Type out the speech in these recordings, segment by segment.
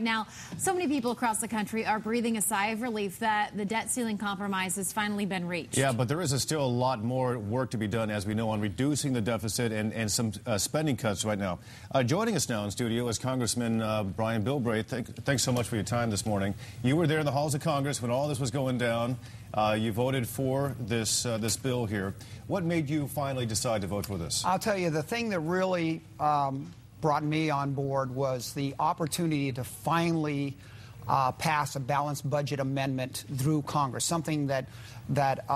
Now, so many people across the country are breathing a sigh of relief that the debt ceiling compromise has finally been reached. Yeah, but there is still a lot more work to be done, as we know, on reducing the deficit and some spending cuts right now. Joining us now in studio is Congressman Bilbray. Thanks so much for your time this morning. You were there in the halls of Congress when all this was going down. You voted for this bill here. What made you finally decide to vote for this? I'll tell you, the thing that really brought me on board was the opportunity to finally pass a balanced budget amendment through Congress, something that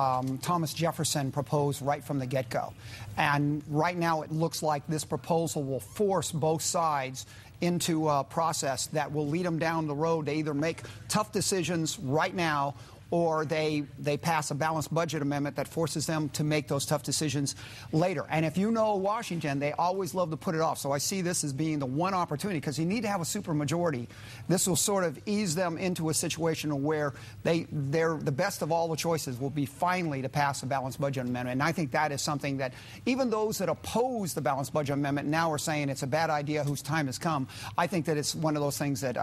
Thomas Jefferson proposed right from the get-go. And right now it looks like this proposal will force both sides into a process that will lead them down the road to either make tough decisions right now, or they pass a balanced budget amendment that forces them to make those tough decisions later. And if you know Washington, they always love to put it off. So I see this as being the one opportunity, because you need to have a supermajority. This will sort of ease them into a situation where they're the best of all the choices will be finally to pass a balanced budget amendment. And I think that is something that even those that oppose the balanced budget amendment now are saying it's a bad idea, whose time has come. I think that it's one of those things that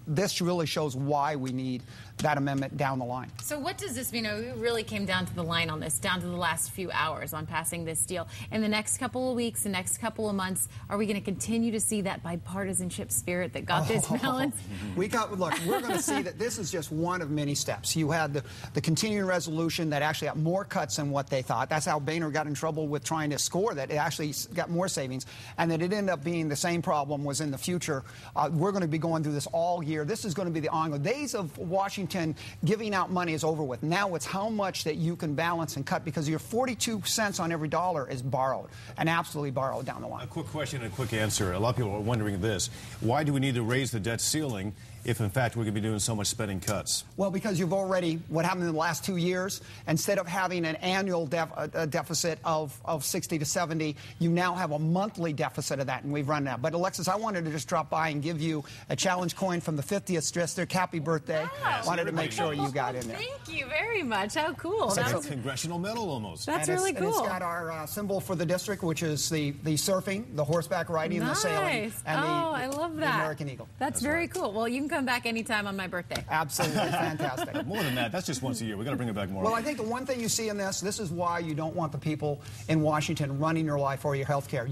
this really shows why we need that amendment down the line. So what does this mean? We really came down to the line on this, down to the last few hours on passing this deal. In the next couple of weeks, the next couple of months, are we going to continue to see that bipartisanship spirit that got this balance? Look, we're going to see that this is just one of many steps. You had the continuing resolution that actually got more cuts than what they thought. That's how Boehner got in trouble with trying to score that. It actually got more savings, and that it ended up being the same problem was in the future. We're going to be going through this all year. This is going to be the ongoing. Days of Washington giving out money is over with. Now it's how much that you can balance and cut, because your 42 cents on every dollar is borrowed, and absolutely borrowed down the line. A quick question and a quick answer. A lot of people are wondering this. Why do we need to raise the debt ceiling if, in fact, we're going to be doing so much spending cuts? Well, because you've already, what happened in the last 2 years, instead of having an annual deficit of 60 to 70, you now have a monthly deficit of that, and we've run that. But, Alexis, I wanted to just drop by and give you a challenge coin from the 50th district. Happy birthday. Wow. Wanted to make sure you got in there. Thank you very much. How cool. It's like a congressional medal almost. That's really cool. And it's got our symbol for the district, which is the surfing, the horseback riding, nice. the sailing, and I love that. the American Eagle. That's very cool. Well, you can come back anytime on my birthday. Absolutely fantastic. More than that, that's just once a year. We've got to bring it back more. Well, I think the one thing you see in this is why you don't want the people in Washington running your life or your health care.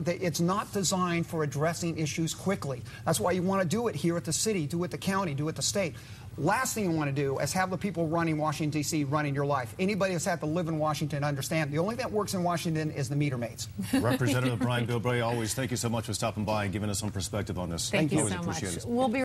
It's not designed for addressing issues quickly. That's why you want to do it here at the city, do it at the county, do it at the state. Last thing you want to do is have the people running Washington, D.C. running your life. Anybody that's had to live in Washington understand the only thing that works in Washington is the meter maids. Representative Bilbray, always thank you so much for stopping by and giving us some perspective on this. Thank you so much. We'll be